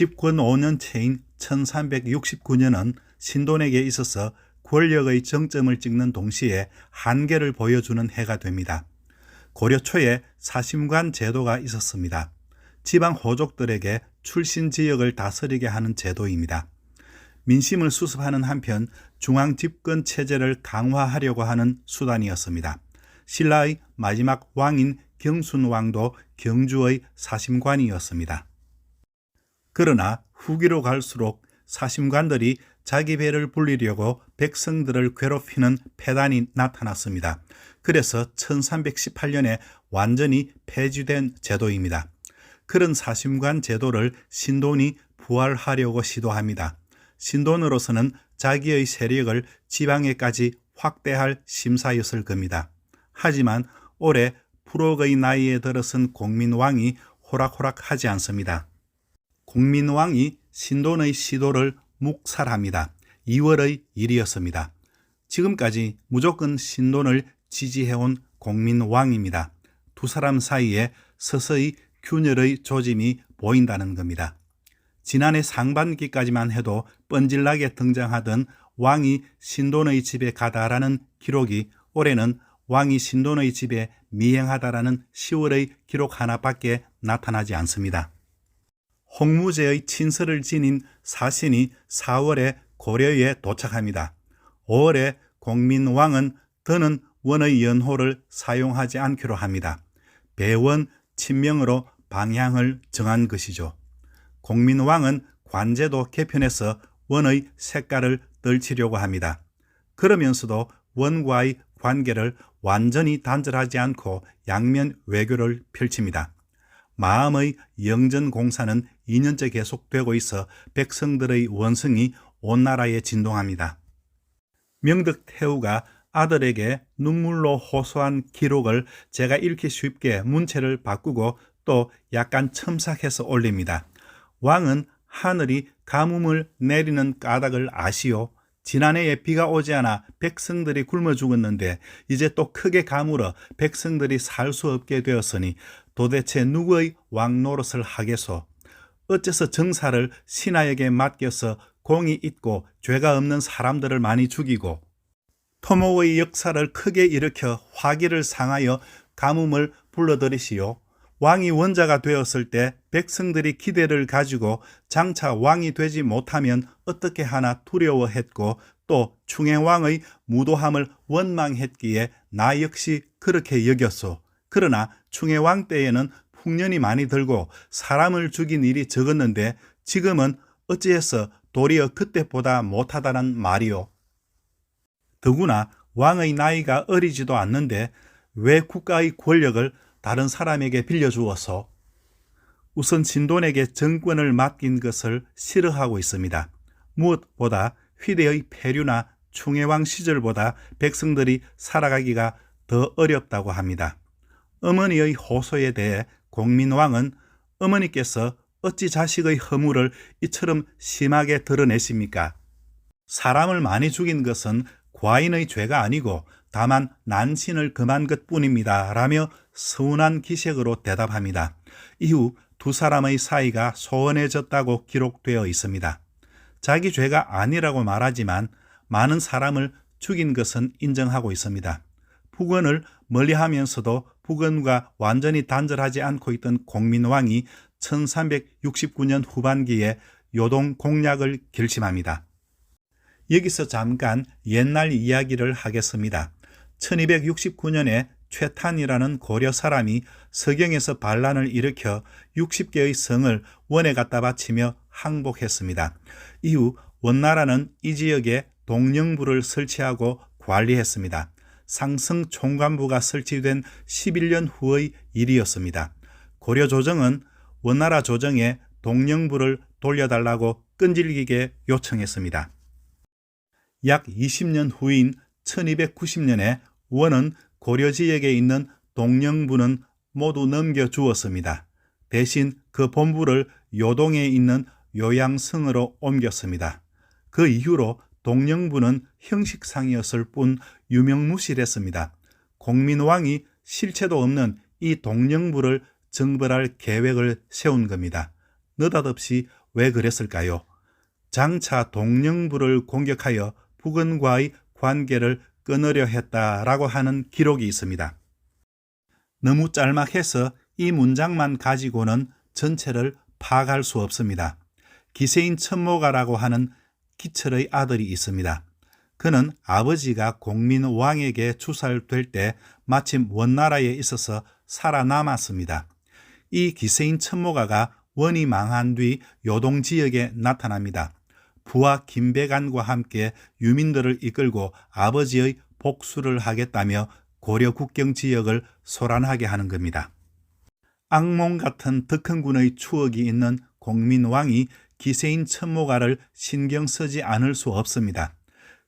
집권 5년째인 1369년은 신돈에게 있어서 권력의 정점을 찍는 동시에 한계를 보여주는 해가 됩니다. 고려 초에 사심관 제도가 있었습니다. 지방 호족들에게 출신 지역을 다스리게 하는 제도입니다. 민심을 수습하는 한편 중앙 집권 체제를 강화하려고 하는 수단이었습니다. 신라의 마지막 왕인 경순왕도 경주의 사심관이었습니다. 그러나 후기로 갈수록 사심관들이 자기 배를 불리려고 백성들을 괴롭히는 폐단이 나타났습니다. 그래서 1318년에 완전히 폐지된 제도입니다. 그런 사심관 제도를 신돈이 부활하려고 시도합니다. 신돈으로서는 자기의 세력을 지방에까지 확대할 심사였을 겁니다. 하지만 올해 불혹의 나이에 들어선 공민왕이 호락호락하지 않습니다. 공민왕이 신돈의 시도를 묵살합니다. 2월의 일이었습니다. 지금까지 무조건 신돈을 지지해온 공민왕입니다. 두 사람 사이에 서서히 균열의 조짐이 보인다는 겁니다. 지난해 상반기까지만 해도 뻔질나게 등장하던 왕이 신돈의 집에 가다라는 기록이 올해는 왕이 신돈의 집에 미행하다라는 10월의 기록 하나밖에 나타나지 않습니다. 홍무제의 친서를 지닌 사신이 4월에 고려에 도착합니다. 5월에 공민왕은 더는 원의 연호를 사용하지 않기로 합니다. 배원 친명으로 방향을 정한 것이죠. 공민왕은 관제도 개편해서 원의 색깔을 떨치려고 합니다. 그러면서도 원과의 관계를 완전히 단절하지 않고 양면 외교를 펼칩니다. 마음의 영전공사는 2년째 계속되고 있어 백성들의 원성이 온 나라에 진동합니다. 명덕태후가 아들에게 눈물로 호소한 기록을 제가 읽기 쉽게 문체를 바꾸고 또 약간 첨삭해서 올립니다. 왕은 하늘이 가뭄을 내리는 까닭을 아시오. 지난해에 비가 오지 않아 백성들이 굶어 죽었는데 이제 또 크게 가물어 백성들이 살 수 없게 되었으니 도대체 누구의 왕 노릇을 하겠소? 어째서 정사를 신하에게 맡겨서 공이 있고 죄가 없는 사람들을 많이 죽이고 토목의 역사를 크게 일으켜 화기를 상하여 가뭄을 불러들이시오. 왕이 원자가 되었을 때 백성들이 기대를 가지고 장차 왕이 되지 못하면 어떻게 하나 두려워했고 또 충해왕의 무도함을 원망했기에 나 역시 그렇게 여겼소. 그러나 충해왕 때에는 풍년이 많이 들고 사람을 죽인 일이 적었는데 지금은 어찌해서 도리어 그때보다 못하다는 말이오. 더구나 왕의 나이가 어리지도 않는데 왜 국가의 권력을 다른 사람에게 빌려주어서 우선 신돈에게 정권을 맡긴 것을 싫어하고 있습니다. 무엇보다 휘대의 폐류나 충해왕 시절보다 백성들이 살아가기가 더 어렵다고 합니다. 어머니의 호소에 대해 공민왕은 어머니께서 어찌 자식의 허물을 이처럼 심하게 드러내십니까? 사람을 많이 죽인 것은 과인의 죄가 아니고 다만 난신을 금한 것뿐입니다. 라며 서운한 기색으로 대답합니다. 이후 두 사람의 사이가 소원해졌다고 기록되어 있습니다. 자기 죄가 아니라고 말하지만 많은 사람을 죽인 것은 인정하고 있습니다. 북원을 멀리하면서도 북원과 완전히 단절하지 않고 있던 공민왕이 1369년 후반기에 요동 공략을 결심합니다. 여기서 잠깐 옛날 이야기를 하겠습니다. 1269년에 최탄이라는 고려 사람이 서경에서 반란을 일으켜 60개의 성을 원에 갖다 바치며 항복했습니다. 이후 원나라는 이 지역에 동령부를 설치하고 관리했습니다. 상성 총관부가 설치된 11년 후의 일이었습니다. 고려 조정은 원나라 조정에 동령부를 돌려달라고 끈질기게 요청했습니다. 약 20년 후인 1290년에 원은 고려 지역에 있는 동령부는 모두 넘겨주었습니다. 대신 그 본부를 요동에 있는 요양성으로 옮겼습니다. 그 이후로 동령부는 형식상이었을 뿐 유명무실했습니다. 공민왕이 실체도 없는 이 동령부를 정벌할 계획을 세운 겁니다. 느닷없이 왜 그랬을까요? 장차 동령부를 공격하여 북원과의 관계를 끊으려 했다라고 하는 기록이 있습니다. 너무 짤막해서 이 문장만 가지고는 전체를 파악할 수 없습니다. 기세인 첩모가라고 하는 기철의 아들이 있습니다. 그는 아버지가 공민왕에게 추살될 때 마침 원나라에 있어서 살아남았습니다. 이 기세인 첩모가가 원이 망한 뒤 요동 지역에 나타납니다. 부하 김배관과 함께 유민들을 이끌고 아버지의 복수를 하겠다며 고려 국경 지역을 소란하게 하는 겁니다. 악몽 같은 덕흥군의 추억이 있는 공민왕이 기세인 첩모가를 신경 쓰지 않을 수 없습니다.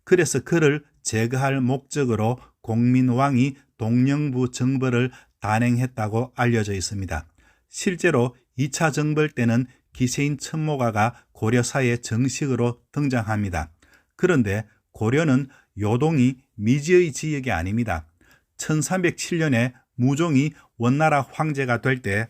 그래서 그를 제거할 목적으로 공민왕이 동령부 정벌을 단행했다고 알려져 있습니다. 실제로 2차 정벌 때는 기세인 첩모가가 고려사에 정식으로 등장합니다. 그런데 고려는 요동이 미지의 지역이 아닙니다. 1307년에 무종이 원나라 황제가 될 때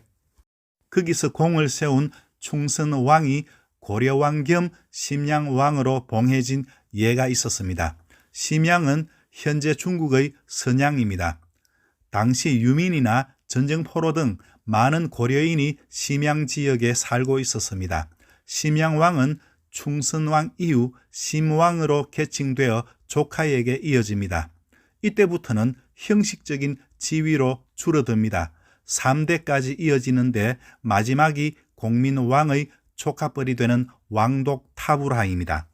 거기서 공을 세운 충선왕이 고려왕 겸 심양왕으로 봉해진 예가 있었습니다. 심양은 현재 중국의 선양입니다. 당시 유민이나 전쟁포로 등 많은 고려인이 심양 지역에 살고 있었습니다. 심양왕은 충선왕 이후 심왕으로 계칭되어 조카에게 이어집니다. 이때부터는 형식적인 지위로 줄어듭니다. 3대까지 이어지는데 마지막이 공민왕의 조카뻘이 되는 왕독 타불하입니다.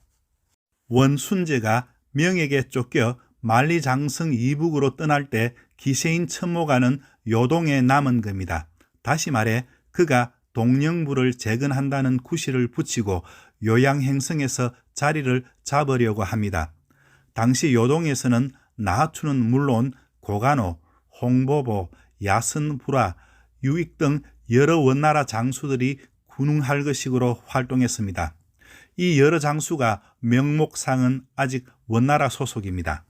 원순제가 명에게 쫓겨 만리장성 이북으로 떠날 때 기세인 첩모가는 요동에 남은 겁니다. 다시 말해 그가 동령부를 재건한다는 구실을 붙이고 요양행성에서 자리를 잡으려고 합니다. 당시 요동에서는 나하추는 물론 고간호, 홍보보, 야선불화, 유익 등 여러 원나라 장수들이 군웅할 것식으로 활동했습니다. 이 여러 장수가 명목상은 아직 원나라 소속입니다.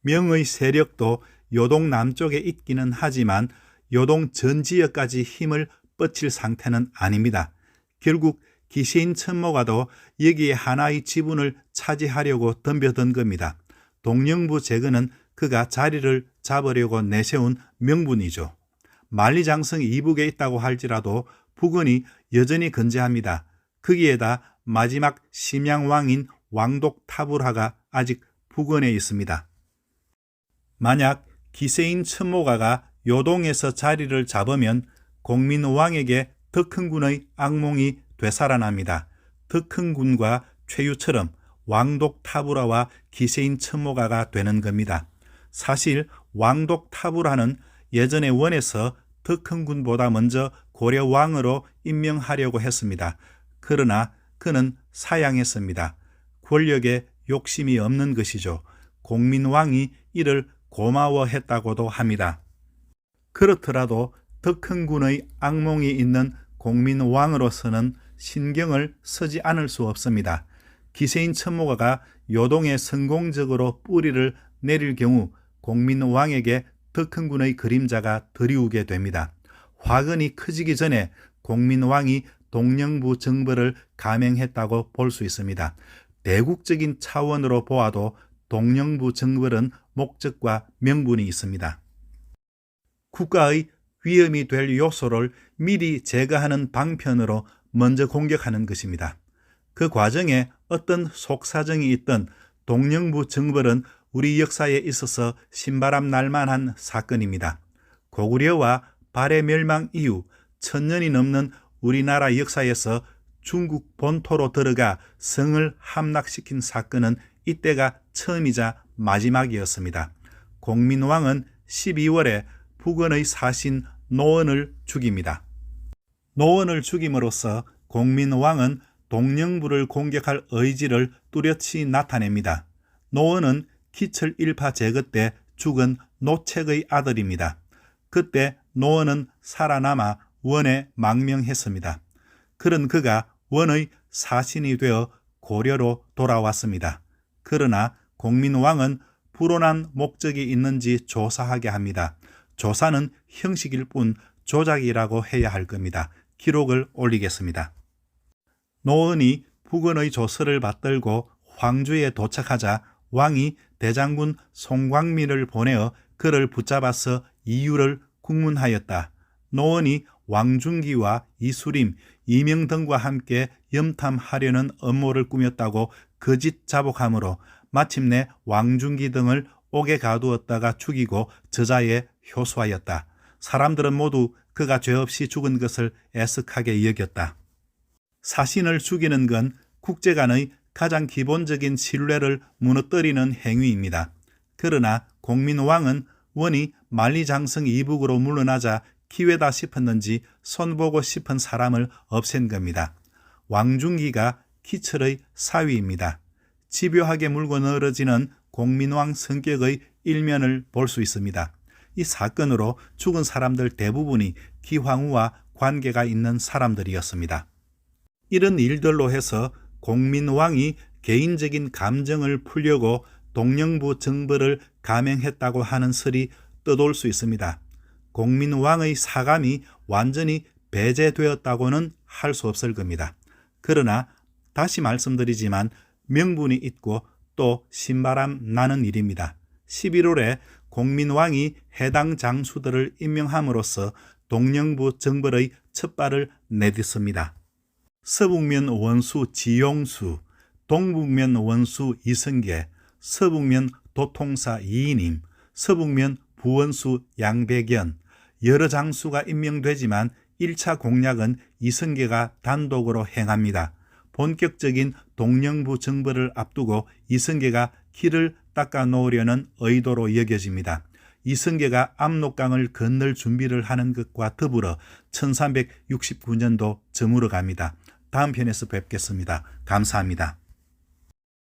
명의 세력도 요동 남쪽에 있기는 하지만 요동 전 지역까지 힘을 뻗칠 상태는 아닙니다. 결국 기세인 첩모가도 여기에 하나의 지분을 차지하려고 덤벼든 겁니다. 동령부 재건은 그가 자리를 잡으려고 내세운 명분이죠. 만리장성 이북에 있다고 할지라도 북원이 여전히 건재합니다. 거기에다 마지막 심양왕인 왕독 타불하가 아직 북원에 있습니다. 만약 기세인 첩모가가 요동에서 자리를 잡으면 공민왕에게 덕흥군의 악몽이 되살아납니다. 덕흥군과 최유처럼 왕독 타불하와 기세인 첩모가가 되는 겁니다. 사실 왕독 타불하는 예전에 원에서 덕흥군보다 먼저 고려왕으로 임명하려고 했습니다. 그러나 그는 사양했습니다. 권력에 욕심이 없는 것이죠. 공민왕이 이를 고마워했다고도 합니다. 그렇더라도 덕흥군의 악몽이 있는 공민왕으로서는 신경을 쓰지 않을 수 없습니다. 기세인 첩모가가 요동에 성공적으로 뿌리를 내릴 경우 공민왕에게 덕흥군의 그림자가 드리우게 됩니다. 화근이 커지기 전에 공민왕이 동령부 정벌을 감행했다고 볼 수 있습니다. 대국적인 차원으로 보아도 동령부 정벌은 목적과 명분이 있습니다. 국가의 위험이 될 요소를 미리 제거하는 방편으로 먼저 공격하는 것입니다. 그 과정에 어떤 속사정이 있던 동령부 정벌은 우리 역사에 있어서 신바람 날만한 사건입니다. 고구려와 발해 멸망 이후 1000년이 넘는 우리나라 역사에서 중국 본토로 들어가 성을 함락시킨 사건은 이때가 처음이자 마지막이었습니다. 공민왕은 12월에 북원의 사신 노원을 죽입니다. 노원을 죽임으로써 공민왕은 동령부를 공격할 의지를 뚜렷이 나타냅니다. 노원은 기철 일파 제거 때 죽은 노책의 아들입니다. 그때 노원은 살아남아 원에 망명했습니다. 그런 그가 원의 사신이 되어 고려로 돌아왔습니다. 그러나 공민왕은 불온한 목적이 있는지 조사하게 합니다. 조사는 형식일 뿐 조작이라고 해야 할 겁니다. 기록을 올리겠습니다. 노원이 북원의 조서를 받들고 황주에 도착하자 왕이 대장군 송광민을 보내어 그를 붙잡아서 이유를 국문하였다. 노원이 왕중기와 이수림, 이명등과 함께 염탐하려는 음모를 꾸몄다고 거짓 자복하므로 마침내 왕중기 등을 옥에 가두었다가 죽이고 저자에 효수하였다. 사람들은 모두 그가 죄 없이 죽은 것을 애석하게 여겼다. 사신을 죽이는 건 국제 가장 기본적인 신뢰를 무너뜨리는 행위입니다. 그러나 공민왕은 원이 만리장성 이북으로 물러나자 기회다 싶었는지 손보고 싶은 사람을 없앤 겁니다. 왕중기가 기철의 사위입니다. 집요하게 물고 늘어지는 공민왕 성격의 일면을 볼 수 있습니다. 이 사건으로 죽은 사람들 대부분이 기황후와 관계가 있는 사람들이었습니다. 이런 일들로 해서 공민왕이 개인적인 감정을 풀려고 동령부 정벌을 감행했다고 하는 설이 떠돌 수 있습니다. 공민왕의 사감이 완전히 배제되었다고는 할 수 없을 겁니다. 그러나 다시 말씀드리지만 명분이 있고 또 신바람 나는 일입니다. 11월에 공민왕이 해당 장수들을 임명함으로써 동령부 정벌의 첫 발을 내딛습니다. 서북면 원수 지용수, 동북면 원수 이성계, 서북면 도통사 이인임, 서북면 부원수 양백연, 여러 장수가 임명되지만 1차 공략은 이성계가 단독으로 행합니다. 본격적인 동령부 정벌을 앞두고 이성계가 길을 닦아 놓으려는 의도로 여겨집니다. 이성계가 압록강을 건널 준비를 하는 것과 더불어 1369년도 저물어 갑니다. 다음 편에서 뵙겠습니다. 감사합니다.